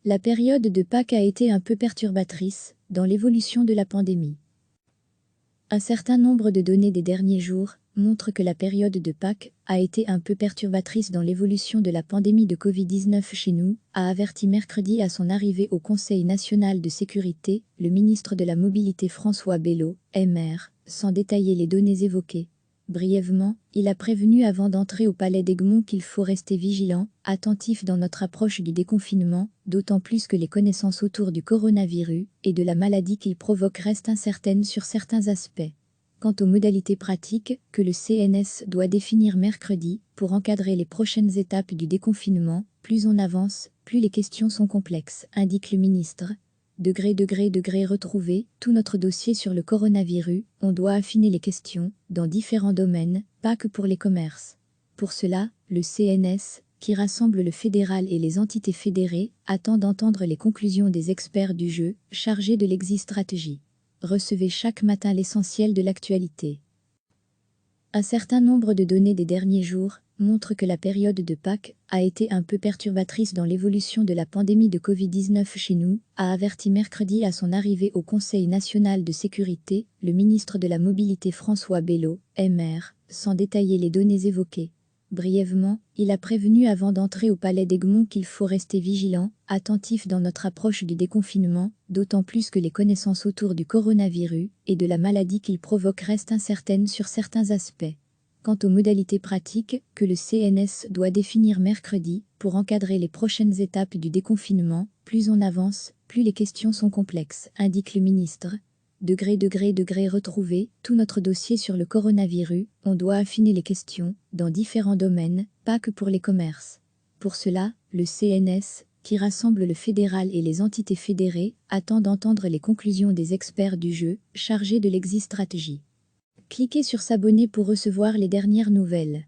La période de Pâques a été un peu perturbatrice dans l'évolution de la pandémie. Un certain nombre de données des derniers jours montrent que la période de Pâques a été un peu perturbatrice dans l'évolution de la pandémie de Covid-19 chez nous, a averti mercredi à son arrivée au Conseil national de sécurité le ministre de la Mobilité François Bayrou, MR, sans détailler les données évoquées. Brièvement, il a prévenu avant d'entrer au palais d'Egmont qu'il faut rester vigilant, attentif dans notre approche du déconfinement, d'autant plus que les connaissances autour du coronavirus et de la maladie qu'il provoque restent incertaines sur certains aspects. Quant aux modalités pratiques que le CNS doit définir mercredi pour encadrer les prochaines étapes du déconfinement, plus on avance, plus les questions sont complexes, indique le ministre. Degré retrouver tout notre dossier sur le coronavirus, on doit affiner les questions dans différents domaines, pas que pour les commerces. Pour cela, le CNS, qui rassemble le fédéral et les entités fédérées, attend d'entendre les conclusions des experts du jeu, chargés de l'exit stratégie. Recevez chaque matin l'essentiel de l'actualité. Un certain nombre de données des derniers jours montrent que la période de Pâques a été un peu perturbatrice dans l'évolution de la pandémie de Covid-19 chez nous, a averti mercredi à son arrivée au Conseil national de sécurité le ministre de la Mobilité François Bayrou, MR, sans détailler les données évoquées. Brièvement, il a prévenu avant d'entrer au palais d'Egmont qu'il faut rester vigilant, attentif dans notre approche du déconfinement, d'autant plus que les connaissances autour du coronavirus et de la maladie qu'il provoque restent incertaines sur certains aspects. Quant aux modalités pratiques que le CNS doit définir mercredi pour encadrer les prochaines étapes du déconfinement, plus on avance, plus les questions sont complexes, indique le ministre. Degré retrouver tout notre dossier sur le coronavirus, on doit affiner les questions dans différents domaines, pas que pour les commerces. Pour cela, le CNS, qui rassemble le fédéral et les entités fédérées, attend d'entendre les conclusions des experts du jeu, chargés de l'exit stratégie. Cliquez sur s'abonner pour recevoir les dernières nouvelles.